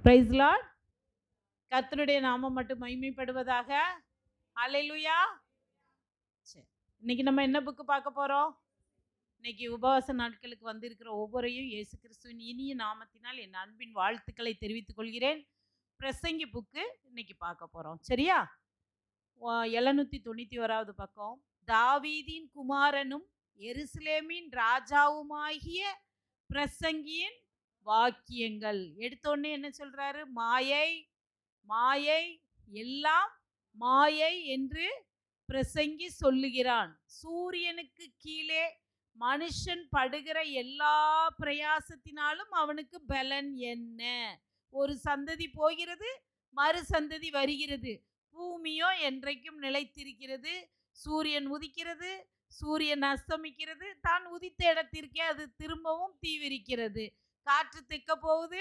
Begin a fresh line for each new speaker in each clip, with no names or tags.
Price Lord. கர்த்தருடைய நாமம் மட்டும் மகிமைப்படுவதாக. அல்லேலூயா. சரி, இன்னைக்கு நம்ம என்ன புக்கு பார்க்க போறோம்? இன்னைக்கு உபவாச நாட்களுக்கு வந்திருக்கிற ஒவ்வொருவரையும் இயேசு கிறிஸ்துவின் இனிய நாமத்தினால் என் அன்பின் வாழ்த்துக்களை தெரிவித்துக் கொள்கிறேன். பிரசங்கி புக்கு இன்னைக்கு பார்க்க போறோம். சரியா? 791வது பக்கம். தாவீதின் குமாரனும் எருசலேமின் ராஜாவுமாகிய பிரசங்கியின் வாக்கியங்கள். எடுத்தோடனே என்ன சொல்றாரு? மாயை மாயை, எல்லாம் மாயை என்று பிரசங்கி சொல்லுகிறான். சூரியனுக்கு கீழே மனுஷன் படுகிற எல்லா பிரயாசத்தினாலும் அவனுக்கு பலன் என்ன? ஒரு சந்ததி போகிறது, மறு சந்ததி வருகிறது. பூமியோ என்றைக்கும் நிலைத்திருக்கிறது. சூரியன் உதிக்கிறது, சூரியன் அஸ்தமிக்கிறது, தான் உதித்த இடத்திற்கே அது திரும்பவும் தீவிரிக்கிறது. காற்று தெற்க போகுது,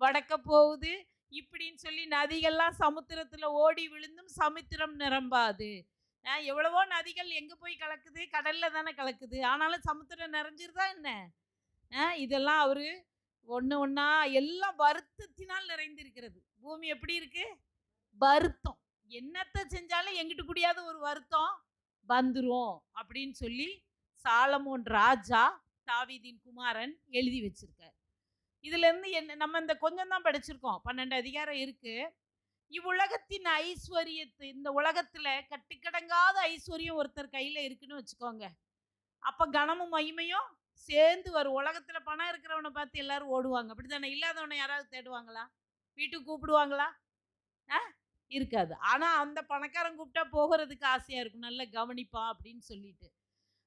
வடக்க போகுது, இப்படின்னு சொல்லி நதிகள்லாம் சமுத்திரத்தில் ஓடி விழுந்தும் சமுத்திரம் நிரம்பாது. எவ்வளவோ நதிகள் எங்கே போய் கலக்குது? கடலில் தானே கலக்குது. ஆனாலும் சமுத்திரம் நிறைஞ்சிருதா என்ன? இதெல்லாம் அவர் ஒன்று ஒன்றா எல்லாம் வருத்தத்தினால் நிறைந்திருக்கிறது. பூமி எப்படி இருக்கு? வருத்தம். என்னத்தை செஞ்சாலும் எங்கிட்டு கூடியாத ஒரு வருத்தம் வந்துரும் அப்படின்னு சொல்லி சாலமோன் ராஜா, தாவீதின் குமாரன் எழுதி வச்சிருக்கார். இதுலேருந்து என்ன, நம்ம இந்த கொஞ்சம் தான் படிச்சிருக்கோம், 12 அதிகாரம் இருக்கு. இவ்வுலகத்தின் ஐஸ்வர்யத்து, இந்த உலகத்தில் கட்டுக்கடங்காத ஐஸ்வர்யம் ஒருத்தர் கையில் இருக்குன்னு வச்சுக்கோங்க. அப்போ கனமும் மகிமையும் சேர்ந்து வரும். உலகத்தில் பணம் இருக்கிறவனை பார்த்து எல்லாரும் ஓடுவாங்க, அப்படி தானே? இல்லாதவனை யாராவது தேடுவாங்களா? வீட்டுக்கு கூப்பிடுவாங்களா? இருக்காது. ஆனால் அந்த பணக்காரன் கூப்பிட்டா போகிறதுக்கு ஆசையாக இருக்கும், நல்ல கவனிப்பான் அப்படின்னு சொல்லிட்டு.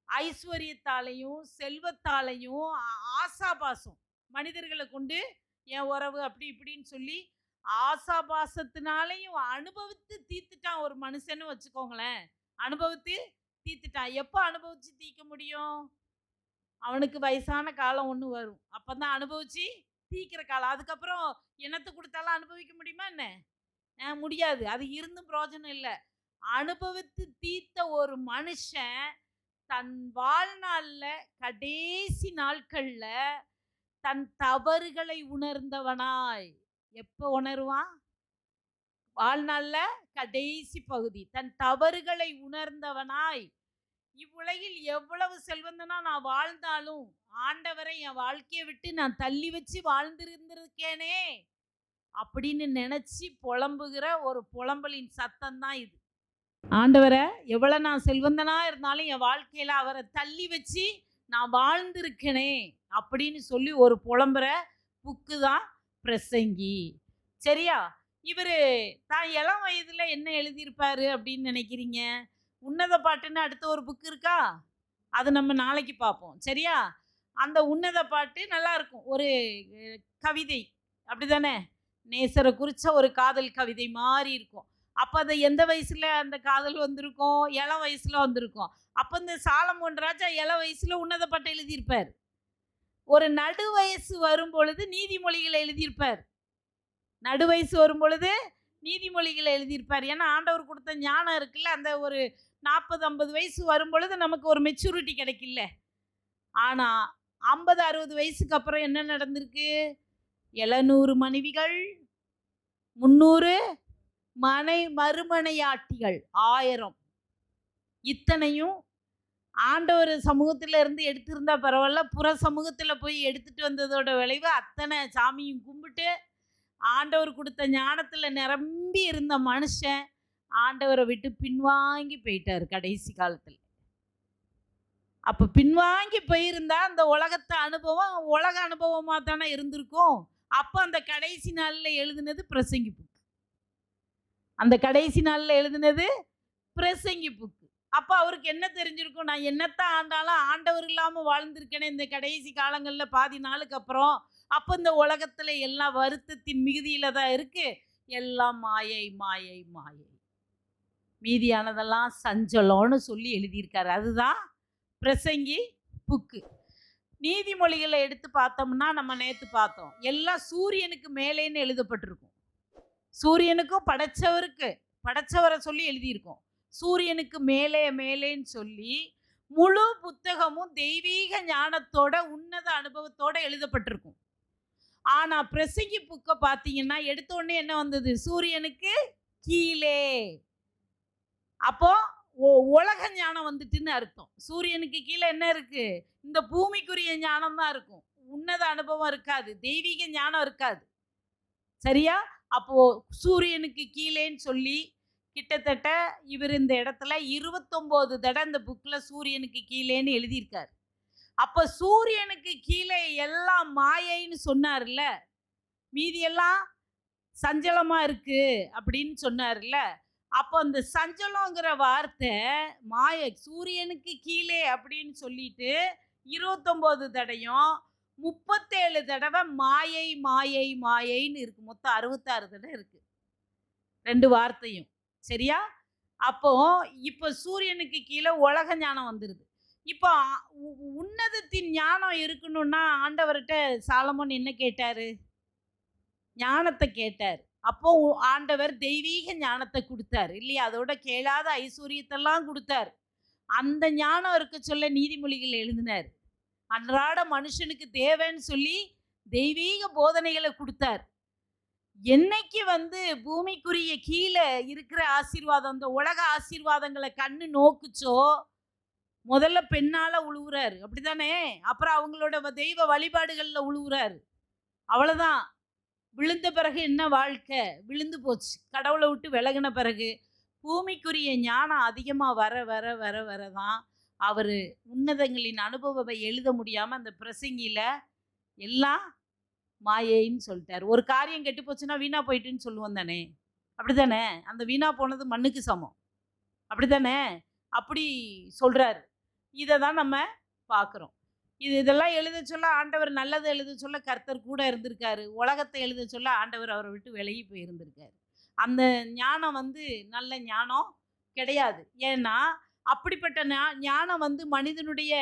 ஐஸ்வர்யத்தாலையும் செல்வத்தாலையும் ஆசாபாசம், மனிதர்களை கொண்டு என் உறவு அப்படி இப்படின்னு சொல்லி ஆசாபாசத்தினாலையும் அனுபவித்து தீர்த்துட்டான் ஒரு மனுஷன்னு வச்சுக்கோங்களேன். அனுபவித்து தீர்த்துட்டான். எப்போ அனுபவிச்சு தீர்க்க முடியும்? அவனுக்கு வயசான காலம் ஒன்று வரும், அப்போ தான் அனுபவிச்சு தீர்க்கிற காலம். அதுக்கப்புறம் என்னத்தை கொடுத்தாலும் அனுபவிக்க முடியுமா என்ன? முடியாது. அது இருந்தும் பிரயோஜனம் இல்லை. அனுபவித்து தீர்த்த ஒரு மனுஷன் தன் வாழ்நாள்ல கடைசி நாட்கள்ல தன் தவறுகளை உணர்ந்தவனாய், எப்போ உணருவான்? வாழ்நாள்ல கடைசி பகுதி. தன் தவறுகளை உணர்ந்தவனாய், இவ்வுலகில் எவ்வளவு செல்வந்தனா நான் வாழ்ந்தாலும் ஆண்டவரை என் வாழ்க்கையை விட்டு நான் தள்ளி வச்சு வாழ்ந்திருந்திருக்கேனே அப்படின்னு நினைச்சு புலம்புகிற ஒரு புலம்பலின் சத்தம் தான் இது. ஆண்டவரை எவ்வளோ நான் செல்வந்தனாக இருந்தாலும் என் வாழ்க்கையில் அவரை தள்ளி வச்சு நான் வாழ்ந்திருக்கனே அப்படின்னு சொல்லி ஒரு புலம்புற புக்கு தான் பிரசங்கி. சரியா? இவர் தான் இளம் வயதில் என்ன எழுதியிருப்பார் அப்படின்னு நினைக்கிறீங்க? உன்னத பாட்டுன்னு அடுத்த ஒரு புக்கு இருக்கா, அது நம்ம நாளைக்கு பார்ப்போம். சரியா? அந்த உன்னத பாட்டு நல்லா இருக்கும், ஒரு கவிதை அப்படி தானே? நேசரை குறித்த ஒரு காதல் கவிதை மாதிரி இருக்கும். அப்போ அதை எந்த வயசில் அந்த காதல் வந்திருக்கும்? இளம் வயசில் வந்திருக்கும். அப்போ இந்த சாலமோன் ராஜா இளம் வயசில் உன்னத பாட்டை எழுதியிருப்பார். ஒரு நடு வயசு வரும் பொழுது நீதிமொழிகளை எழுதியிருப்பார். நடு வயசு வரும் பொழுது நீதிமொழிகளை எழுதியிருப்பார். ஏன்னா ஆண்டவர் கொடுத்த ஞானம் இருக்குல்ல, அந்த ஒரு 40-50 வயசு வரும் பொழுது நமக்கு ஒரு மெச்சூரிட்டி கிடைக்கல. ஆனால் 50-60 வயசுக்கு அப்புறம் என்ன நடந்திருக்கு? 700 மனைவிகள், 300 மறுமனையாட்டிகள், 1000. இத்தனையும் ஆண்டவர் சமூகத்தில் இருந்து எடுத்திருந்தா பரவாயில்ல, புற சமூகத்தில் போய் எடுத்துட்டு வந்ததோட விளைவு அத்தனை சாமியும் கும்பிட்டு ஆண்டவர் கொடுத்த ஞானத்தில் நிரம்பி இருந்த மனுஷன் ஆண்டவரை விட்டு பின்வாங்கி போயிட்டார் கடைசி காலத்தில். அப்போ பின்வாங்கி போயிருந்தா அந்த உலகத்தை அனுபவம் உலக அனுபவமாக தானே இருந்திருக்கும். அப்போ அந்த கடைசி நாளில் எழுதுனது பிரசங்கி புக்கு. அந்த கடைசி நாளில் எழுதுனது பிரசங்கி புக்கு. அப்போ அவருக்கு என்ன தெரிஞ்சிருக்கும்? நான் என்னத்தான் ஆண்டாலும் ஆண்டவர் இல்லாமல் வாழ்ந்திருக்கேனே இந்த கடைசி காலங்களில் பாதி நாளுக்கு அப்புறம். அப்போ இந்த உலகத்தில் எல்லாம் வருத்தத்தின் மிகுதியில் தான் இருக்குது. எல்லாம் மாயை மாயை மாயை, மீதியானதெல்லாம் சஞ்சலம்னு சொல்லி எழுதியிருக்காரு. அதுதான் பிரசங்கி புக்கு. நீதிமொழிகளை எடுத்து பார்த்தோம்னா நம்ம நேற்று பார்த்தோம், எல்லாம் சூரியனுக்கு மேலேன்னு எழுதப்பட்டிருக்கும். சூரியனுக்கும் படைச்சவரை சொல்லி எழுதியிருக்கோம். சூரியனுக்கு மேலே மேலேன்னு சொல்லி முழு புத்தகமும் தெய்வீக ஞானத்தோட உன்னத அனுபவத்தோட எழுதப்பட்டிருக்கும். ஆனா பிரசங்கி புக்கை பார்த்தீங்கன்னா எடுத்த உடனே என்ன வந்தது? சூரியனுக்கு கீழே. அப்போ உலக ஞானம் வந்துட்டுன்னு அர்த்தம். சூரியனுக்கு கீழே என்ன இருக்கு? இந்த பூமிக்குரிய ஞானம் தான் இருக்கும். உன்னத அனுபவம் இருக்காது, தெய்வீக ஞானம் இருக்காது. சரியா? அப்போ சூரியனுக்கு கீழேன்னு சொல்லி கிட்டத்தட்ட இவர் இந்த இடத்துல 29 தடவை இந்த புக்ல சூரியனுக்கு கீழேன்னு எழுதியிருக்காரு. அப்ப சூரியனுக்கு கீழே எல்லாம் மாயைன்னு சொன்னார்ல, மீதி எல்லாம் சஞ்சலமா இருக்கு அப்படின்னு சொன்னார்ல. அப்போ அந்த சஞ்சலங்கிற வார்த்தை மாயை, சூரியனுக்கு கீழே அப்படின்னு சொல்லிட்டு 29 தடையும் 37 தடவை மாயை மாயை மாயைன்னு இருக்கு. மொத்தம் 66 தடவை இருக்கு 2 வார்த்தையும். சரியா? அப்போ இப்போ சூரியனுக்கு கீழே உலக ஞானம் வந்துருது. இப்போ உன்னதத்தின் ஞானம் இருக்கணும்னா ஆண்டவர்கிட்ட சாலமோன் என்ன கேட்டாரு? ஞானத்தை கேட்டார். அப்போ ஆண்டவர் தெய்வீக ஞானத்தை கொடுத்தார் இல்லையா? அதோட கேளாத ஐஸ்வர்யத்தெல்லாம் கொடுத்தார். அந்த ஞானம் இருக்க சொல்ல நீதிமொழிகள் எழுதினார். அன்றாட மனுஷனுக்கு தேவைன்னு சொல்லி தெய்வீக போதனைகளை கொடுத்தார். என்னைக்கு பூமிக்குரிய கீழே இருக்கிற ஆசீர்வாதம், அந்த உலக ஆசீர்வாதங்களை கண்ணு நோக்குச்சோ, முதல்ல பெண்ணால உழுவுறாரு, அப்படித்தானே? அப்புறம் அவங்களோட தெய்வ வழிபாடுகள்ல உழுவுறாரு. அவ்வளவுதான். விழுந்த பிறகு என்ன வாழ்க்கை? விழுந்து போச்சு. கடவுளை விட்டு விலகின பிறகு பூமிக்குரிய ஞானம் அதிகமாக வர வர வர வரதான் அவர் உன்னதங்களின் அனுபவத்தை எழுத முடியாமல் அந்த பிரசங்கியில் எல்லாம் மாயைன்னு சொல்லிட்டார். ஒரு காரியம் கெட்டு போச்சுன்னா வீணா போயிட்டுன்னு சொல்லுவோம் தானே? அப்படி தானே? அந்த வீணா போனது மண்ணுக்கு சமம். அப்படி தானே? அப்படி சொல்கிறார். இதை தான் நம்ம பார்க்குறோம். இதெல்லாம் எழுத சொல்ல ஆண்டவர் நல்லதை எழுத சொல்ல கர்த்தர் கூட இருந்திருக்காரு. உலகத்தை எழுத சொல்ல ஆண்டவர் அவரை விட்டு விலகி போயிருந்திருக்காரு. அந்த ஞானம் நல்ல ஞானம் கிடையாது. ஏன்னா அப்படிப்பட்ட ஞானம் மனிதனுடைய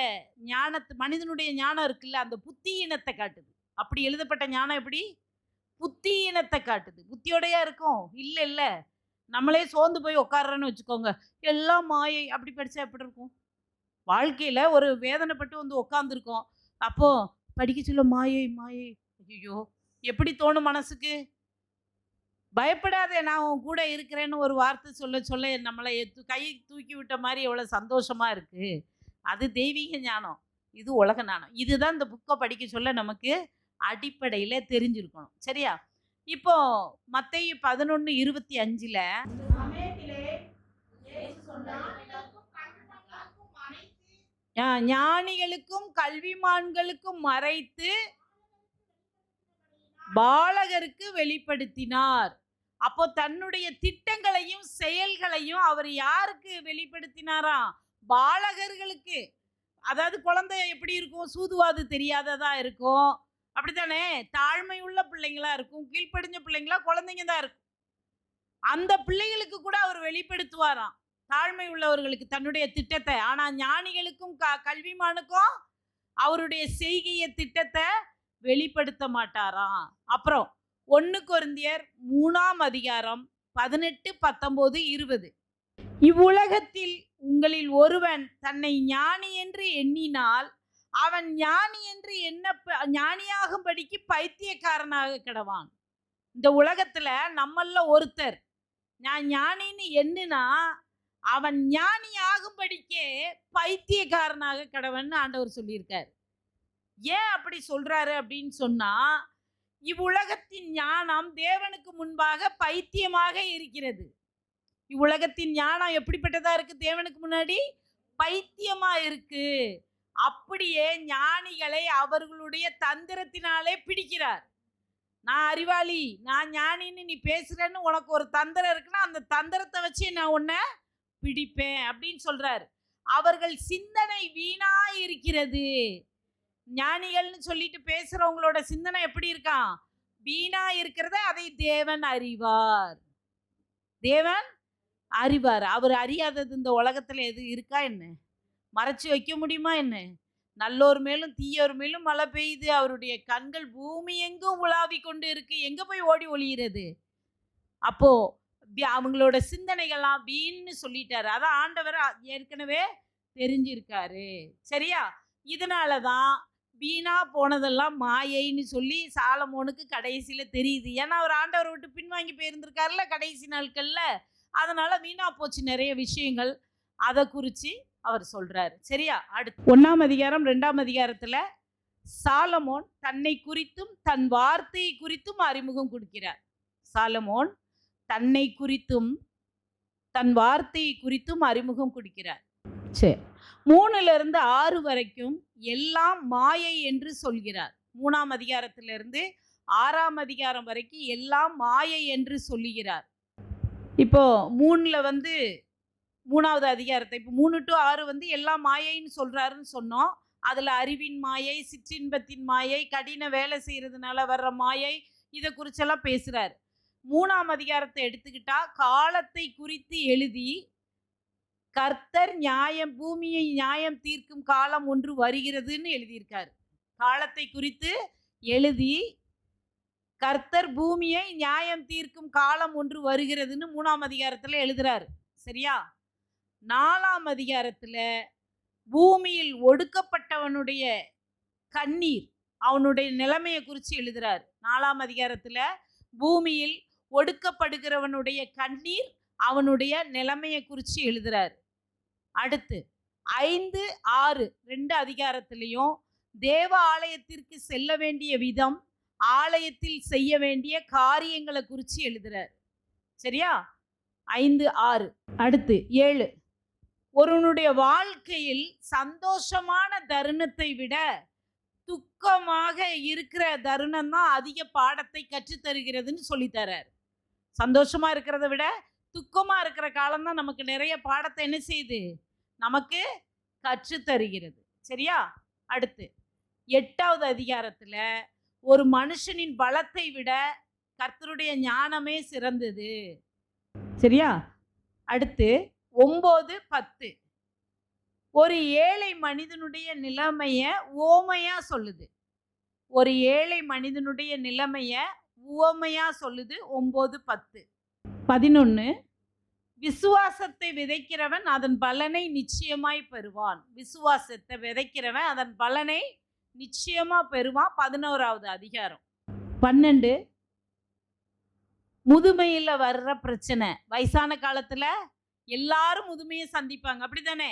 ஞானம் இருக்குல்ல, அந்த புத்தியினத்தை காட்டுது. அப்படி எழுதப்பட்ட ஞானம் எப்படி? புத்தியினத்தை காட்டுது. புத்தியோடையா இருக்கும்? இல்லை இல்லை. நம்மளே சோர்ந்து போய் உட்கார்றோன்னு வச்சுக்கோங்க, எல்லாம் மாயை. அப்படி படித்தா எப்படி இருக்கும்? வாழ்க்கையில் ஒரு வேதனைப்பட்டு உட்காந்துருக்கோம். அப்போ படிக்க சொல்ல மாயை மாயை, ஐயோ எப்படி தோணும் மனசுக்கு? பயப்படாதே, நான் உன் கூட இருக்கிறேன்னு ஒரு வார்த்தை சொல்ல சொல்ல நம்மளை கை தூக்கி விட்ட மாதிரி எவ்வளோ சந்தோஷமா இருக்கு. அது தெய்வீக ஞானம், இது உலக ஞானம். இதுதான் இந்த புக்கை படிக்க சொல்ல நமக்கு அடிப்படையில் தெரிஞ்சிருக்கணும். சரியா? இப்போ மத்தேயு 11:25 ஞானிகளுக்கும் கல்விமான்களுக்கும் மறைத்து பாலகருக்கு வெளிப்படுத்தினார். அப்போ தன்னுடைய திட்டங்களையும் செயல்களையும் அவர் யாருக்கு வெளிப்படுத்தினாராம்? பாலகர்களுக்கு. அதாவது குழந்தை எப்படி இருக்கும்? சூதுவாது தெரியாததா இருக்கும், அப்படித்தானே? தாழ்மை உள்ள பிள்ளைங்களா இருக்கும், கீழ்ப்படிஞ்ச பிள்ளைங்களா குழந்தைங்க தான் இருக்கும். அந்த பிள்ளைகளுக்கு கூட அவர் வெளிப்படுத்துவாராம், தாழ்மை உள்ளவர்களுக்கு தன்னுடைய திட்டத்தை. ஆனா ஞானிகளுக்கும் கல்விமானுக்கும் அவருடைய செய்கைய திட்டத்தை வெளிப்படுத்த மாட்டாராம். அப்புறம் 1 கொரிந்தியர் 3:18, 19, 20 இவ்வுலகத்தில் உங்களில் ஒருவன் தன்னை ஞானி என்று எண்ணினால் அவன் ஞானி என்று ஞானியாகும்படிக்கு பைத்தியக்காரனாக கிடவான். இந்த உலகத்துல நம்மள ஒருத்தர் நான் ஞானின்னு எண்ணுனா அவன் ஞானி ஆகும்படிக்கே பைத்தியக்காரனாக கிடவன்னு ஆண்டவர் சொல்லியிருக்காரு. ஏன் அப்படி சொல்றாரு அப்படின்னு சொன்னா, இவ்வுலகத்தின் ஞானம் தேவனுக்கு முன்பாக பைத்தியமாக இருக்கிறது. இவ்வுலகத்தின் ஞானம் எப்படிப்பட்டதா இருக்கு? தேவனுக்கு முன்னாடி பைத்தியமா இருக்கு. அப்படியே ஞானிகளை அவர்களுடைய தந்திரத்தினாலே பிடிக்கிறார். நான் அறிவாளி, நான் ஞானின்னு நீ பேசுறேன்னு உனக்கு ஒரு தந்திரம் இருக்குன்னா அந்த தந்திரத்தை வச்சு நான் உன்னை பிடிப்பேன் அப்படின்னு சொல்றாரு. அவர்கள் சிந்தனை வீணா இருக்கிறது. ஞானிகள்னு சொல்லிட்டு பேசுறவங்களோட சிந்தனை எப்படி இருக்கான்? வீணா இருக்கிறத அதை தேவன் அறிவார். தேவன் அறிவார். அவர் அறியாதது இந்த உலகத்துல எது இருக்கா என்ன? மறைச்சு வைக்க முடியுமா என்ன? நல்லோர் மேலும் தீயோர் மேலும் மழை பெய்யுது. அவருடைய கண்கள் பூமி எங்கும் உலாவி கொண்டு இருக்கு. எங்க போய் ஓடி ஒளிகிறது? அப்போ அவங்களோட சிந்தனைகள்லாம் வீண் சொல்லிட்டாரு. அதான் ஆண்டவர் ஏற்கனவே தெரிஞ்சிருக்காரு. சரியா? இதனாலதான் வீணா போனதெல்லாம் மாயைன்னு சொல்லி சாலமோனுக்கு கடைசியில தெரியுது. ஏன்னா அவர் ஆண்டவரை விட்டு பின்வாங்கி போயிருந்திருக்காருல்ல கடைசி நாட்கள்ல. அதனால வீணா போச்சு நிறைய விஷயங்கள். அதை குறித்து அவர் சொல்றாரு. சரியா? அடுத்து 1ஆம் அதிகாரம் 2ஆம் அதிகாரத்துல சாலமோன் தன்னை குறித்தும் தன் வார்த்தையை குறித்தும் அறிமுகம் கொடுக்கிறார். சாலமோன் தன்னை குறித்தும் தன் வார்த்தையை குறித்தும் அறிமுகம் கொடுக்கிறார். சரி, 3லிருந்து 6 வரைக்கும் எல்லாம் மாயை என்று சொல்கிறார். 3ஆம் அதிகாரத்திலிருந்து 6ஆம் அதிகாரம் வரைக்கும் எல்லாம் மாயை என்று சொல்லுகிறார். இப்போ 3ல 3வது அதிகாரத்தை இப்போ 3 to 6 எல்லாம் மாயைன்னு சொல்றாருன்னு சொன்னோம். அதுல அறிவின் மாயை, சிற்றின்பத்தின் மாயை, கடின வேலை செய்யறதுனால வர்ற மாயை, இதை குறிச்செல்லாம் பேசுறாரு. 3ஆம் அதிகாரத்தை எடுத்துக்கிட்டா காலத்தை குறித்து எழுதி கர்த்தர் பூமியை நியாயம் தீர்க்கும் காலம் ஒன்று வருகிறதுன்னு எழுதியிருக்காரு. காலத்தை குறித்து எழுதி கர்த்தர் பூமியை நியாயம் தீர்க்கும் காலம் ஒன்று வருகிறதுன்னு 3ஆம் அதிகாரத்துல எழுதுறாரு. சரியா? 4ஆம் அதிகாரத்துல பூமியில் ஒடுக்கப்பட்டவனுடைய கண்ணீர், அவனுடைய நிலைமையை குறித்து எழுதுறாரு. 4ஆம் அதிகாரத்துல பூமியில் ஒடுக்கப்படுகிறவனுடைய கண்ணீர், அவனுடைய நிலைமையை குறித்து எழுதுறாரு. அடுத்து 5, 6 2 அதிகாரத்திலையும் தேவ ஆலயத்திற்கு செல்ல வேண்டிய விதம், ஆலயத்தில் செய்ய வேண்டிய காரியங்களை குறித்து எழுதுறார். சரியா? 5, 6. அடுத்து 7, ஒருவனுடைய வாழ்க்கையில் சந்தோஷமான தருணத்தை விட துக்கமாக இருக்கிற தருணம் தான் அதிக பாடத்தை கற்றுத்தருகிறதுன்னு சொல்லித்தரார். சந்தோஷமா இருக்கிறத விட துக்கமா இருக்கிற காலம் தான் நமக்கு நிறைய பாடத்தை என்ன செய்யுது, நமக்கு கற்றுத்தருகிறது. சரியா? அடுத்து 8வது அதிகாரத்துல ஒரு மனுஷனின் பலத்தை விட கர்த்தருடைய ஞானமே சிறந்தது. சரியா? அடுத்து 9, 10 ஒரு ஏழை மனிதனுடைய நிலைமைய உவமையா சொல்லுது. ஒரு ஏழை மனிதனுடைய நிலைமைய உவமையா சொல்லுது. 9, 10. 11 விசுவாசத்தை விதைக்கிறவன் அதன் பலனை நிச்சயமாய் பெறுவான். விசுவாசத்தை விதைக்கிறவன் அதன் பலனை நிச்சயமா பெறுவான். 11வது அதிகாரம். 12 முதுமையில வர்ற பிரச்சனை. வயசான காலத்துல எல்லாரும் முதுமையை சந்திப்பாங்க, அப்படித்தானே?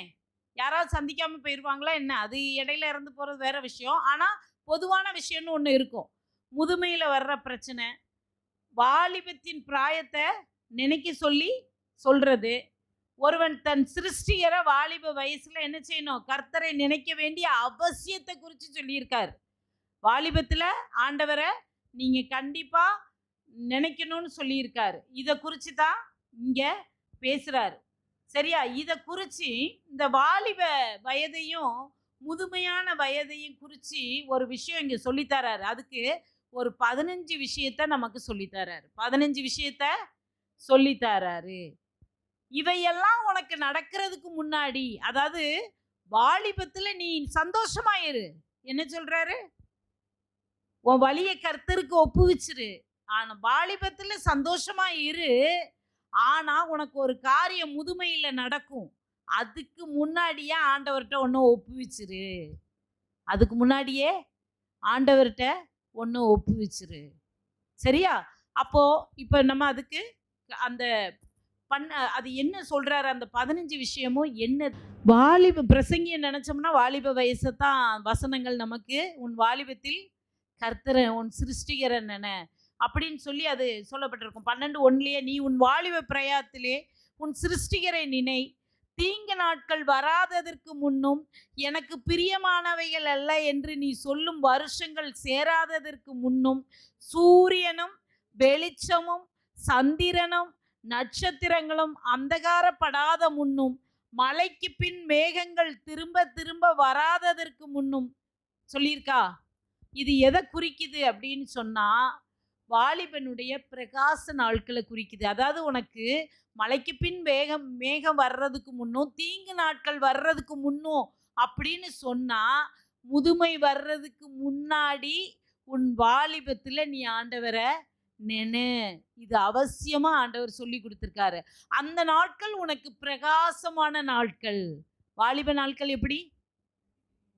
யாராவது சந்திக்காம போயிருவாங்களா என்ன? அது இடையில இறந்து போறது வேற விஷயம். ஆனா பொதுவான விஷயம்னு ஒண்ணு இருக்கும். முதுமையில வர்ற பிரச்சனை, வாலிபத்தின் பிராயத்தை நினைக்க சொல்லி சொல்றது. ஒருவன் தன் சிருஷ்டிகரை வாலிப வயசுல என்ன செய்யணும், கர்த்தரை நினைக்க வேண்டிய அவசியத்தை குறித்து சொல்லியிருக்காரு. வாலிபத்துல ஆண்டவரை நீங்க கண்டிப்பா நினைக்கணும்னு சொல்லியிருக்காரு. இதை குறித்து தான் இங்க பேசுறாரு. சரியா? இதை குறித்து இந்த வாலிப வயதையும் முதுமையான வயதையும் குறித்து ஒரு விஷயம் இங்க சொல்லித்தராரு. அதுக்கு ஒரு 15 விஷயத்தை நமக்கு சொல்லித்தராரு. 15 விஷயத்தை சொல்லித்தராரு. இவையெல்லாம் உனக்கு நடக்கிறதுக்கு முன்னாடி, அதாவது வாலிபத்துல நீ சந்தோஷமாயிரு. என்ன சொல்றாரு? உன் வழியை கர்த்தருக்கு ஒப்புவிச்சிரு. ஆனா வாலிபத்துல சந்தோஷமா இரு. ஆனா உனக்கு ஒரு காரியம் முதுமையில நடக்கும். அதுக்கு முன்னாடியே ஆண்டவர்கிட்ட ஒன்றும் ஒப்புவிச்சிரு. அதுக்கு முன்னாடியே ஆண்டவர்கிட்ட ஒன்றும் ஒப்புவிச்சிரு. சரியா? அப்போ இப்போ நம்ம அதுக்கு அந்த அது என்ன சொல்றாரு, அந்த 15 விஷயமும் என்ன? வாலிப பிரசங்கிய நினைச்சோம்னா வாலிப வயசை தான் வசனங்கள் நமக்கு, உன் வாலிபத்தில் கர்த்தரை உன் சிருஷ்டிகரை நினை அப்படின்னு சொல்லி அது சொல்லப்பட்டிருக்கும். 12:1 நீ உன் வாலிப பிரயாத்திலே உன் சிருஷ்டிகரை நினை, தீங்கு நாட்கள் வராததற்கு முன்னும் எனக்கு பிரியமானவைகள் அல்ல என்று நீ சொல்லும் வருஷங்கள் சேராததற்கு முன்னும் சூரியனும் வெளிச்சமும் சந்திரனும் நட்சத்திரங்களும் அந்தகாரப்படாத முன்னும் மழைக்கு பின் மேகங்கள் திரும்ப திரும்ப வராததற்கு முன்னும் சொல்லியிருக்கா. இது எதை குறிக்குது அப்படின்னு சொன்னா வாலிபனுடைய பிரகாச நாட்களை குறிக்குது. அதாவது உனக்கு மழைக்கு பின் மேகம் வர்றதுக்கு முன்னும் தீங்கு நாட்கள் வர்றதுக்கு முன்னும் அப்படின்னு சொன்னா முதுமை வர்றதுக்கு முன்னாடி உன் வாலிபத்துல நீ ஆண்டவரை நினை. இது அவசியமா ஆண்டவர் சொல்லி கொடுத்துருக்காரு. அந்த நாட்கள் உனக்கு பிரகாசமான நாட்கள். வாலிப நாட்கள் எப்படி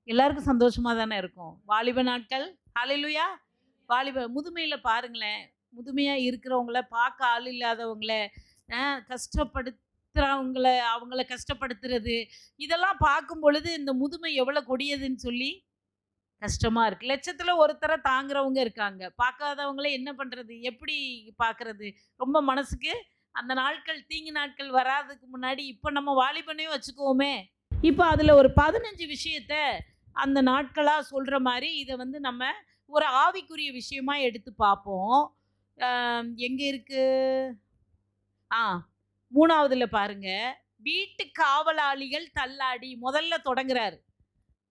எல்லாருக்கும் சந்தோஷமா தானே இருக்கும். வாலிப நாட்கள், ஹalleluya. முதுமையில பாருங்களேன், முதுமையா இருக்கிறவங்கள, பார்க்க ஆள் இல்லாதவங்கள, கஷ்டப்படுத்துறவங்கள, அவங்கள கஷ்டப்படுத்துறது, இதெல்லாம் பார்க்கும் பொழுது இந்த முதுமை எவ்வளோ கொடியதுன்னு சொல்லி கஷ்டமா இருக்கு. லட்சத்துல ஒருத்தர தாங்குறவங்க இருக்காங்க. பார்க்காதவங்கள என்ன பண்றது? எப்படி பார்க்கறது? ரொம்ப மனசுக்கு அந்த நாட்கள், தீங்கு நாட்கள் வராதுக்கு முன்னாடி இப்ப நம்ம வாலிபனே வச்சுக்குவோமே. இப்ப அதுல ஒரு 15 விஷயத்த அந்த நாட்களா சொல்ற மாரி இத வந்து நம்ம ஒரு ஆவிக்குரிய விஷயமா எடுத்து பார்ப்போம். எங்க இருக்கு? ஆ 3வதுல பாருங்க. வீட்டு காவலாளிகள் தள்ளாடி முதல்ல தொடங்குறாரு.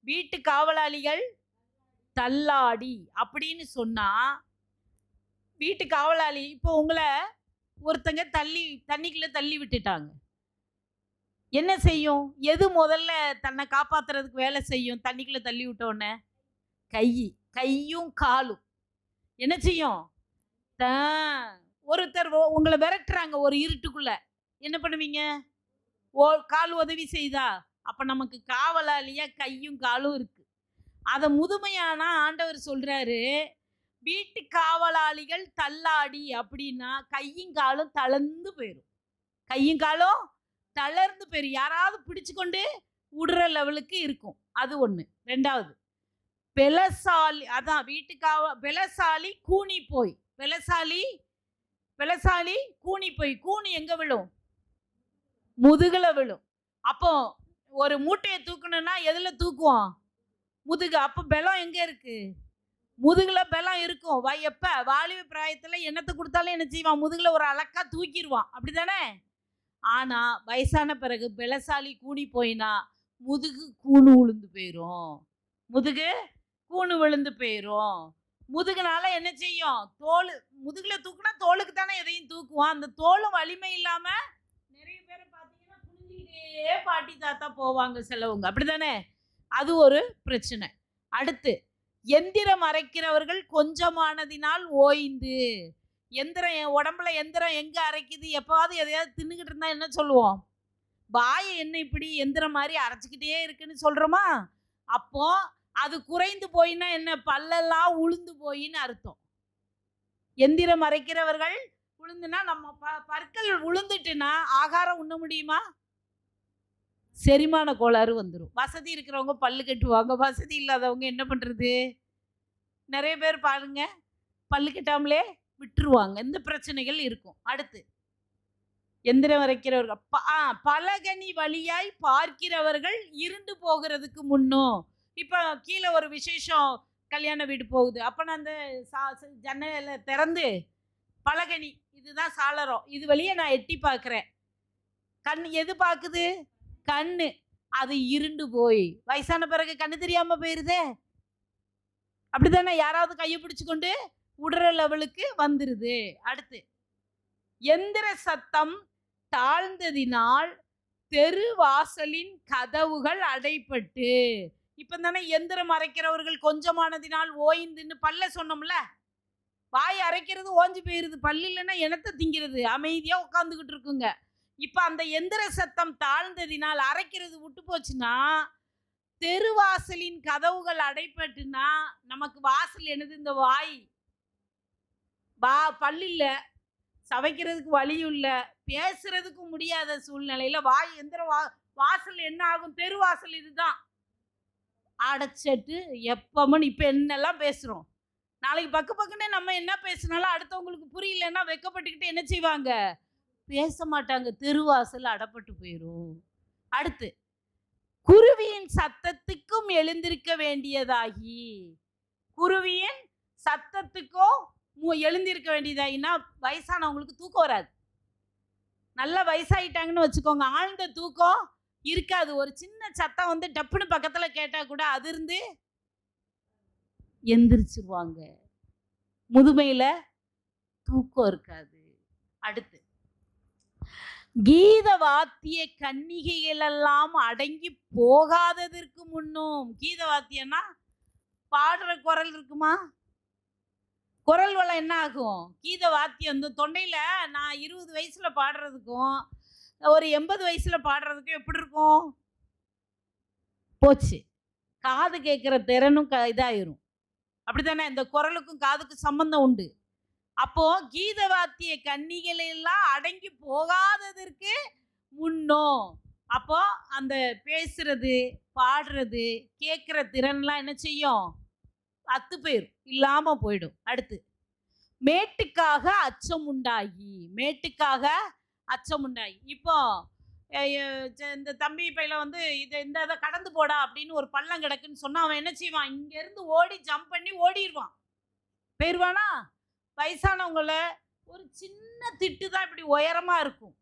வீட்டு காவலாளிகள் தள்ளாடி அப்படின்னு சொன்னா, வீட்டு காவலாளி இப்போ உங்கள ஒருத்தங்க தண்ணிக்குள்ள தள்ளி விட்டுட்டாங்க. என்ன செய்யும்? எது முதல்ல தன்னை காப்பாத்துறதுக்கு வேலை செய்யும்? தண்ணிக்குள்ள தள்ளி விட்டோன்னே கையும் காலும் என்ன செய்யும்? ஒருத்தர் உங்களை விரட்டுறாங்க ஒரு இருட்டுக்குள்ள, என்ன பண்ணுவீங்க? கால் உதவி செய்தா? அப்ப நமக்கு காவலாளியா கையும் காலும் இருக்கு. அத முதுமையானா ஆண்டவர் சொல்றாரு, வீட்டு காவலாளிகள் தள்ளாடி அப்படின்னா கையும் காலும் தளர்ந்து போயிடும். கையும் காலும் தளர்ந்து போயிடும். யாராவது பிடிச்சு கொண்டு விடுற லெவலுக்கு இருக்கும். அது ஒண்ணு. 2வது பெலசாலி, அதான் பெலசாலி கூனி போய், பெலசாலி கூனி போய். கூனி எங்க விழும்? முதுகுல விழும். அப்போ ஒரு மூட்டையை தூக்கணும்னா எதுல தூக்குவோம்? முதுகு. அப்ப பலம் எங்க இருக்கு? முதுகுல பலம் இருக்கும். எப்ப? வாலிப பிராயத்துல என்னத்தை கொடுத்தாலும் என்ன செய்வான்? முதுகுல ஒரு அலக்கா தூக்கிடுவான். அப்படித்தானே? ஆனா வயசான பிறகு பெலசாலி கூனி போயினா முதுகு கூணு விழுந்து போயிரும். முதுகு கூணு விழுந்து போயிரும். முதுகுனால என்ன செய்யும்? தோல். முதுகுல தூக்குனா தோலுக்கு தானே எதையும் தூக்குவான். அந்த தோலும் வலிமை இல்லாம நிறைய பேரை பார்த்தீங்கன்னா குனிஞ்சிக்கிட்டே பாட்டி தாத்தா போவாங்க சிலவங்க. அப்படித்தானே? அது ஒரு பிரச்சனை. அடுத்து எந்திரம் அரைக்கிறவர்கள் கொஞ்சமானதினால் ஓய்ந்து. எந்திரம் உடம்புல எந்திரம் எங்க அரைக்குது? எப்பவாவது எதையாவது தின்னுக்கிட்டு இருந்தா என்ன சொல்லுவோம்? வாயை என்ன இப்படி எந்திரம் மாதிரி அரைச்சிக்கிட்டே இருக்குன்னு சொல்றோமா? அப்போ அது குறைந்து போயின்னா என்ன? பல்லெல்லாம் உளுந்து போயின்னு அர்த்தம். எந்திரம் அரைக்கிறவர்கள் உளுந்துனா நம்ம பற்கள் உளுந்துட்டுனா ஆகாரம் உண்ண முடியுமா? செரிமான கோளாறு வந்துடும். வசதி இருக்கிறவங்க பல்லு கட்டுவாங்க, வசதி இல்லாதவங்க என்ன பண்றது? நிறைய பேர் பாருங்க பல்லு கட்டாமலே விட்டுருவாங்க. இந்த பிரச்சனைகள் இருக்கும். அடுத்து எந்திரம் வரைக்கிறவர்கள் பலகனி வழியாய் பார்க்கிறவர்கள் இருண்டு போகிறதுக்கு முன்னும். இப்போ கீழே ஒரு விசேஷம், கல்யாண வீடு போகுது. அப்போ நான் அந்த ஜன்னலை திறந்து பலகனி, இதுதான் சாளரம், இது வழியே நான் எட்டி பார்க்குறேன். கண் எது பார்க்குது? கண்ணு. அது இருண்டு போய் வயசான பிறகு கண்ணு தெரியாம போயிருதே. அப்படித்தானே? யாராவது கையை பிடிச்சு கொண்டு உடற லெவலுக்கு வந்துருது. அடுத்து எந்திர சத்தம் தாழ்ந்ததினால் தெரு வாசலின் கதவுகள் அடைப்பட்டு. இப்ப தானே எந்திரம் அரைக்கிறவர்கள் கொஞ்சமானதினால் ஓய்ந்துன்னு பல்ல சொன்னோம்ல. வாய் அரைக்கிறது ஓஞ்சி போயிருது. பல்லு இல்லைன்னா என்னத்தை திங்கிறது? அமைதியா உட்காந்துக்கிட்டு இருக்குங்க. இப்ப அந்த எந்திர சத்தம் தாழ்ந்ததினால் அரைக்கிறது விட்டு போச்சுன்னா, தெருவாசலின் கதவுகள் அடைப்பட்டுனா நமக்கு வாசல் என்னது? இந்த வாய். பல்லு இல்ல, சவைக்கிறதுக்கு வழியும் இல்ல, பேசுறதுக்கு முடியாத சூழ்நிலையில வாய் எந்திர வாசல் என்ன ஆகும்? தெருவாசல் இதுதான் அடைச்சிட்டு எப்பமோ இப்ப என்னெல்லாம் பேசுறோம். நாளைக்கு பக்குன்னே நம்ம என்ன பேசினாலும் அடுத்தவங்களுக்கு புரியலன்னா வெக்கப்பட்டுக்கிட்டு என்ன செய்வாங்க? பேச மாட்டாங்க. தெருவாசல் அடப்பட்டு போயிடும். அடுத்து குருவியின் சத்தத்துக்கும் எழுந்திருக்க வேண்டியதாகி. குருவியின் சத்தத்துக்கும் எழுந்திருக்க வேண்டியதாகினா வயசானவங்களுக்கு தூக்கம் வராது. நல்லா வயசாயிட்டாங்கன்னு வச்சுக்கோங்க, ஆழ்ந்த தூக்கம் இருக்காது. ஒரு சின்ன சத்தம் வந்து டப்புன்னு பக்கத்துல கேட்டா கூட அதிர்ந்து எந்திரிச்சிருவாங்க. முதுமையில தூக்கம் இருக்காது. அடுத்து கீத வாத்திய கன்னிகைகள் எல்லாம் அடங்கி போகாததற்கு முன்னும். கீத வாத்தியம்னா பாடுற குரல் இருக்குமா? குரல் வளம் என்ன ஆகும்? கீத வாத்தியம் இந்த தொண்டையில நான் 20 வயசுல பாடுறதுக்கும் ஒரு 80 வயசுல பாடுறதுக்கும் எப்படி இருக்கும்? போச்சு. காது கேட்குற திறனும் இதாயிரும். அப்படித்தானே? இந்த குரலுக்கும் காதுக்கும் சம்பந்தம் உண்டு. அப்போ கீத வாத்திய கன்னிகள் எல்லாம் அடங்கி போகாததற்கு முன்னோ, அப்போ அந்த பேசுறது, பாடுறது, கேட்குற திறன்லாம் என்ன செய்யும்? அத்து போயிரும், இல்லாம போயிடும். அடுத்து, மேட்டுக்காக அச்சம் உண்டாகி, மேட்டுக்காக அச்சம் உண்டாகி. இப்போ இந்த தம்பி பையில வந்து இந்த இதை கடந்து போடா அப்படின்னு ஒரு பள்ளம் கிடக்குன்னு சொன்னா அவன் என்ன செய்வான்? இங்க இருந்து ஓடி ஜம்ப் பண்ணி ஓடிடுவான். போயிருவானா? வயசானவங்கள ஒரு சின்ன திட்டு தான் இப்படி உயரமா இருக்கும்,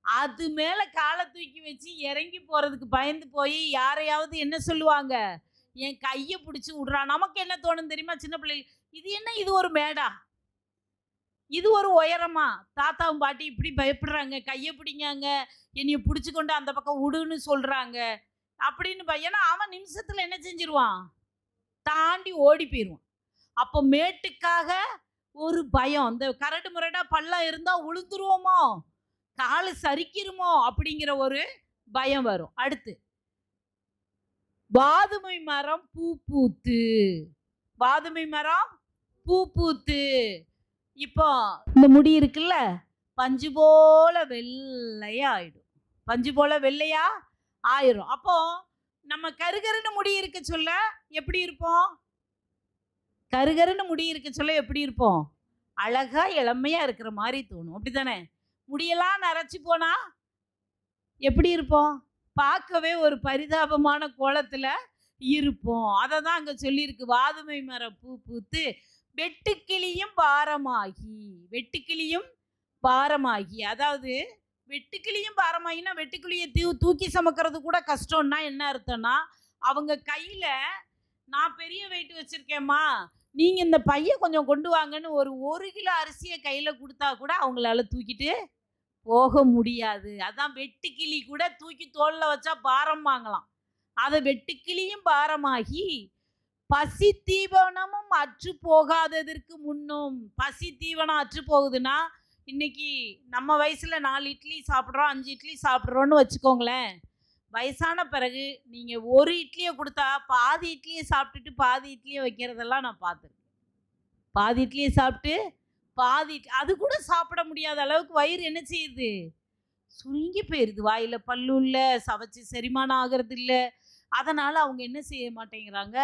அது மேல காலை தூக்கி வச்சு இறங்கி போறதுக்கு பயந்து போய் யாரையாவது என்ன சொல்லுவாங்க? என் கையை பிடிச்சி விடுறா. நமக்கு என்ன தோணும் தெரியுமா? சின்ன பிள்ளைகள், இது என்ன, இது ஒரு மேடா, இது ஒரு உயரமா? தாத்தாவும் பாட்டி இப்படி பயப்படுறாங்க, கையை பிடிங்காங்க, என்னைய பிடிச்சி கொண்டு அந்த பக்கம் விடுன்னு சொல்றாங்க அப்படின்னு. ஏன்னா அவன் நிமிஷத்துல என்ன செஞ்சிருவான்? தாண்டி ஓடி போயிடுவான். அப்போ மேட்டுக்காக ஒரு பயம், இந்த கரடு முரடா பள்ளம் இருந்தா உளுந்துருவோமோ, காலு சரிக்கிருமோ அப்படிங்கிற ஒரு பயம் வரும். அடுத்து, வாதுமை மரம் பூ பூத்து, வாதுமை மரம் பூ பூத்து. இப்போ இந்த முடி இருக்குல்ல, பஞ்சு போல வெள்ளையா ஆயிடும், பஞ்சு போல வெள்ளையா ஆயிரும். அப்போ நம்ம கருகருன்னு முடி இருக்க சொல்ல எப்படி இருப்போம்? கருகருன்னு முடி இருக்க சொல்ல எப்படி இருப்போம்? அழகா இளமையா இருக்கிற மாதிரி தோணும், அப்படித்தானே? முடியெல்லாம் நரைச்சி போனா எப்படி இருப்போம்? பார்க்கவே ஒரு பரிதாபமான கோலத்துல இருப்போம். அதை தான் அங்க சொல்லியிருக்கு, வாதுமை மரம் பூ பூத்து வெட்டுக்கிளியும் பாரமாகி, வெட்டுக்கிளியும் பாரமாகி. அதாவது வெட்டுக்கிளியும் பாரமாகினா வெட்டுக்கிளியை தூக்கி சுமக்கிறது கூட கஷ்டம்னா என்ன அர்த்தம்னா, அவங்க கையில நான் பெரிய வெயிட் வச்சிருக்கேம்மா, நீங்க இந்த பைய கொஞ்சம் கொண்டு வாங்கன்னு ஒரு கிலோ அரிசியை கையில கொடுத்தா கூட அவங்களால தூக்கிட்டு போக முடியாது. அதான் வெட்டுக்கிளி கூட தூக்கி தோல்ல வச்சா பாரம் வாங்கலாம். அதை வெட்டுக்கிளியும் பாரமாகி பசி தீவனமும் அற்று போகாததற்கு முன்னும். பசி தீவனம் அற்று போகுதுன்னா, இன்னைக்கு நம்ம வயசுல 4 இட்லி சாப்பிட்றோம், 5 இட்லி சாப்பிட்றோன்னு வச்சுக்கோங்களேன். வயசான பிறகு நீங்க ஒரு இட்லியை கொடுத்தா பாதி இட்லியை சாப்பிட்டுட்டு பாதி இட்லியை வைக்கிறதெல்லாம் நான் பார்த்துருக்கேன். பாதி இட்லியை சாப்பிட்டு பாதி, அது கூட சாப்பிட முடியாத அளவுக்கு வயிறு என்ன செய்யுது? சுருங்கி போயிருது. வாயில பல்லு இல்லை, சவைச்சு செரிமானம் ஆகிறது இல்லை. அதனால அவங்க என்ன செய்ய மாட்டேங்கிறாங்க?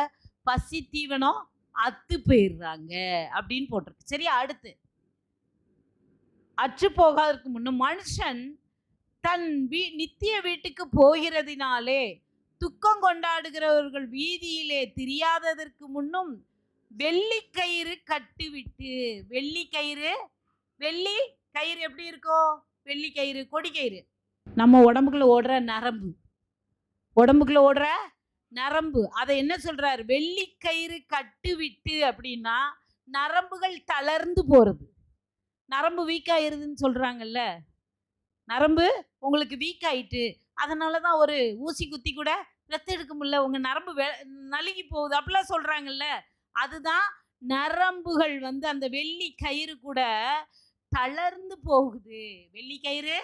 பசி தீவனம் அத்து போயிடுறாங்க அப்படின்னு போட்டிருக்கு. சரியா? அடுத்து, அற்று போகாதற்கு முன்னும் மனுஷன் தன் நித்திய வீட்டுக்கு போகிறதினாலே துக்கம் கொண்டாடுகிறவர்கள் வீதியிலே தெரியாததற்கு முன்னும் வெள்ளி கயிறு கட்டிவிட்டு. வெள்ளி கயிறு, வெள்ளி கயிறு எப்படி இருக்கும்? வெள்ளி கயிறு, கொடி கயிறு, நம்ம உடம்புக்குள்ள ஓடுற நரம்பு, உடம்புக்குள்ள ஓடுற நரம்பு. அதை என்ன சொல்றாரு? வெள்ளி கயிறு கட்டுவிட்டு அப்படின்னா நரம்புகள் தளர்ந்து போறது. நரம்பு வீக் ஆயிருதுன்னு சொல்றாங்கல்ல, நரம்பு உங்களுக்கு வீக் ஆயிட்டு, அதனால தான் ஒரு ஊசி குத்தி கூட ரத்தம் எடுக்க முடியல, உங்க நரம்பு நலுகி போகுது அப்படிலாம் சொல்றாங்கல்ல. அதுதான் நரம்புகள் வந்து அந்த வெள்ளி கயிறு கூட தளர்ந்து போகுது, வெள்ளி கயிறு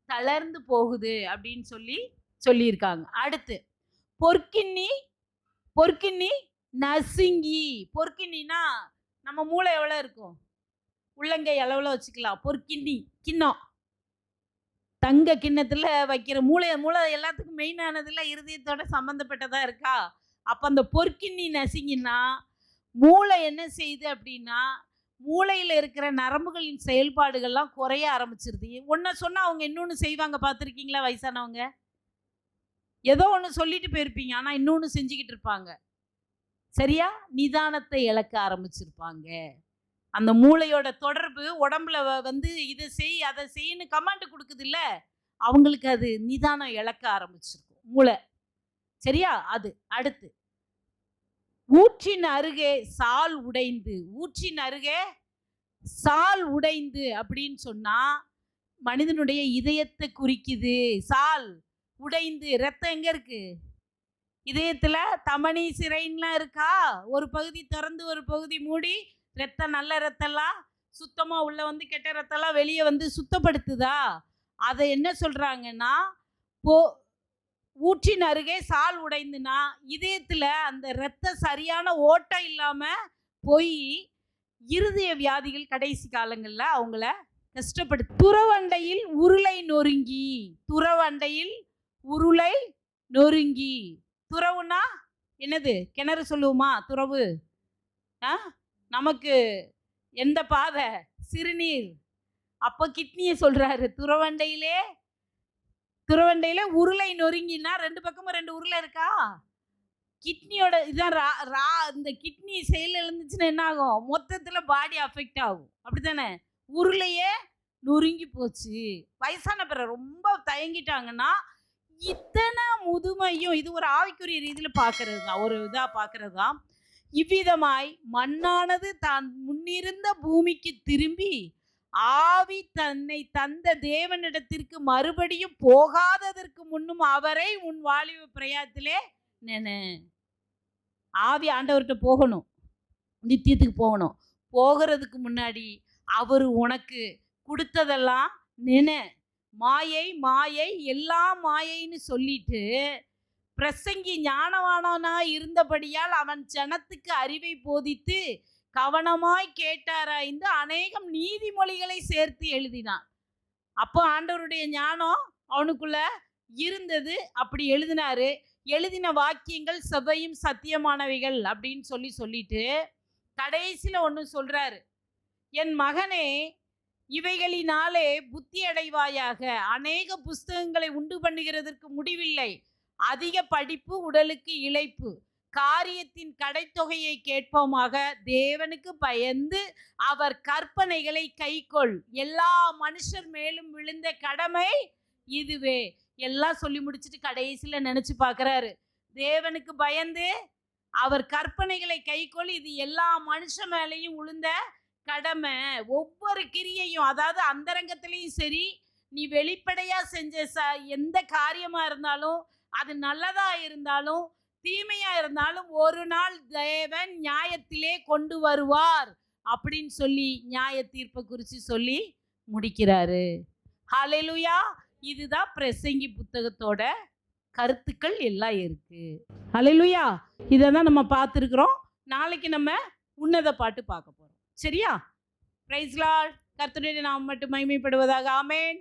தளர்ந்து போகுது அப்படின்னு சொல்லியிருக்காங்க. அடுத்து, பொற்கிண்ணி, பொற்கிண்ணி நசுங்கி. பொற்கிண்ணினா நம்ம மூளை எவ்வளோ இருக்கும்? உள்ளங்கை அளவில் வச்சுக்கலாம். பொற்கிண்ணி கிண்ணம், தங்க கிண்ணத்தில் வைக்கிற மூளை. மூளை எல்லாத்துக்கும் மெயினானதுல இருதயத்தோட சம்மந்தப்பட்டதா இருக்கா? அப்போ அந்த பொற்கிண்ணி நசுங்கினா மூளை என்ன செய்யுது அப்படின்னா, மூளையில் இருக்கிற நரம்புகளின் செயல்பாடுகள்லாம் குறைய ஆரம்பிச்சிருது. ஒன்றை சொன்னால் அவங்க இன்னொன்று செய்வாங்க, பார்த்துருக்கீங்களா? வயசானவங்க ஏதோ ஒன்று சொல்லிட்டு போயிருப்பீங்க, ஆனால் இன்னொன்று செஞ்சுக்கிட்டு இருப்பாங்க. சரியா? நிதானத்தை இழக்க ஆரம்பிச்சிருப்பாங்க. அந்த மூளையோட தொடர்பு உடம்புல வந்து இதை செய் அதை செய்யன்னு கமாண்டு கொடுக்குது இல்ல, அவங்களுக்கு அது நிதானம் இழக்க ஆரம்பிச்சிருக்கும் மூளை. சரியா? அது அடுத்து, ஊற்றின் அருகே சால் உடைந்து. ஊற்றின் அருகே சால் உடைந்து அப்படின்னு சொன்னா மனிதனுடைய இதயத்தை குறிக்குது. சால் உடைந்து, ரத்தம் எங்க இருக்கு? இதயத்துல தமனி சிறைன்லாம் இருக்கா? ஒரு பகுதி திறந்து ஒரு பகுதி மூடி, ரத்தம், நல்ல ரத்தம்லாம் சுத்தமா உள்ள வந்து கெட்ட ரத்தம்லாம் வெளியே வந்து சுத்தப்படுத்துதா? அதை என்ன சொல்றாங்கன்னா, ஊற்றின் அருகே சால் உடைந்துனா இதயத்துல அந்த இரத்த சரியான ஓட்டம் இல்லாம போய் இருதய வியாதிகள் கடைசி காலங்கள்ல அவங்கள கஷ்டப்படுத்து. துறவண்டையில் உருளை நொறுங்கி, துறவண்டையில் உருளை நொறுங்கி. துறவுனா என்னது? கிணறு சொல்லுவோமா? துறவு நமக்கு எந்த பாதை? சிறுநீர். அப்போ கிட்னியை சொல்றாரு. துறவண்டையில உருளை நொறுங்கினா ரெண்டு பக்கமும் ரெண்டு உருளை இருக்கா? கிட்னியோட இதான் இந்த கிட்னி செயல் எழுந்துச்சுன்னா என்ன ஆகும்? மொத்தத்துல பாடி அஃபெக்ட் ஆகும். அப்படித்தானே? உருளையே நொறுங்கி போச்சு. வயசான பிற ரொம்ப தயங்கிட்டாங்கன்னா இத்தனை முதுமையும், இது ஒரு ஆவிக்குரிய ரீதியில பார்க்கறது தான், ஒரு இதா பார்க்கறது தான். இவ்விதமாய் மண்ணானது தான் முன்னிருந்த பூமிக்கு திரும்பி ஆவி தன்னை தந்த தேவனிடத்திற்கு மறுபடியும் போகாததற்கு முன்னும் அவரை உன் வாலிப பிரயாத்திலே நினை. ஆவி ஆண்டவர்கிட்ட போகணும், நித்தியத்துக்கு போகணும். போகிறதுக்கு முன்னாடி அவர் உனக்கு கொடுத்ததெல்லாம் நினை. மாயை மாயை எல்லாம் மாயைன்னு சொல்லிட்டு பிரசங்கி ஞானவானா இருந்தபடியால் அவன் ஜனத்துக்கு அறிவை போதித்து கவனமாய் கேட்டாராய்ந்து அநேகம் நீதிமொழிகளை சேர்த்து எழுதினான். அப்போ ஆண்டவருடைய ஞானம் அவனுக்குள்ள இருந்தது. அப்படி எழுதினாரு. எழுதின வாக்கியங்கள் செவ்வையும் சத்தியமானவைகள் அப்படின்னு சொல்லிட்டு கடைசியில் ஒன்று சொல்றாரு. என் மகனே, இவைகளினாலே புத்தி அடைவாயாக. அநேக புஸ்தகங்களை உண்டு பண்ணுகிறதற்கு முடிவில்லை. அதிக படிப்பு உடலுக்கு இளைப்பு. காரியத்தின் கடைத்தொகையை கேட்போமாக. தேவனுக்கு பயந்து அவர் கற்பனைகளை கைக்கொள். எல்லா மனுஷர் மேலும் விழுந்த கடமை இதுவே. எல்லாம் சொல்லி முடிச்சுட்டு கடைசியில் நினைச்சு பார்க்கிறாரு. தேவனுக்கு பயந்து அவர் கற்பனைகளை கைக்கொள், இது எல்லா மனுஷன் மேலையும் விழுந்த கடமை. ஒவ்வொரு கிரியையும், அதாவது அந்தரங்கத்திலையும் சரி, நீ வெளிப்படையா செஞ்ச எந்த காரியமா இருந்தாலும், அது நல்லதா இருந்தாலும் தீமையா இருந்தாலும், ஒரு நாள் தேவன் நியாயத்திலே கொண்டு வருவார் அப்படின்னு சொல்லி நியாய தீர்ப்பை குறித்து சொல்லி முடிக்கிறாரு. ஹல்லேலூயா. இதுதான் பிரசங்கி புத்தகத்தோட கருத்துக்கள் எல்லாம் இருக்கு. ஹல்லேலூயா. இதை தான் நம்ம பார்த்துருக்குறோம். நாளைக்கு நம்ம உன்னத பாட்டு பார்க்க போறோம். சரியா? Praise Lord. கர்த்தருடைய நாமம் மட்டும் மகிமைப்படுவதாக. ஆமென்.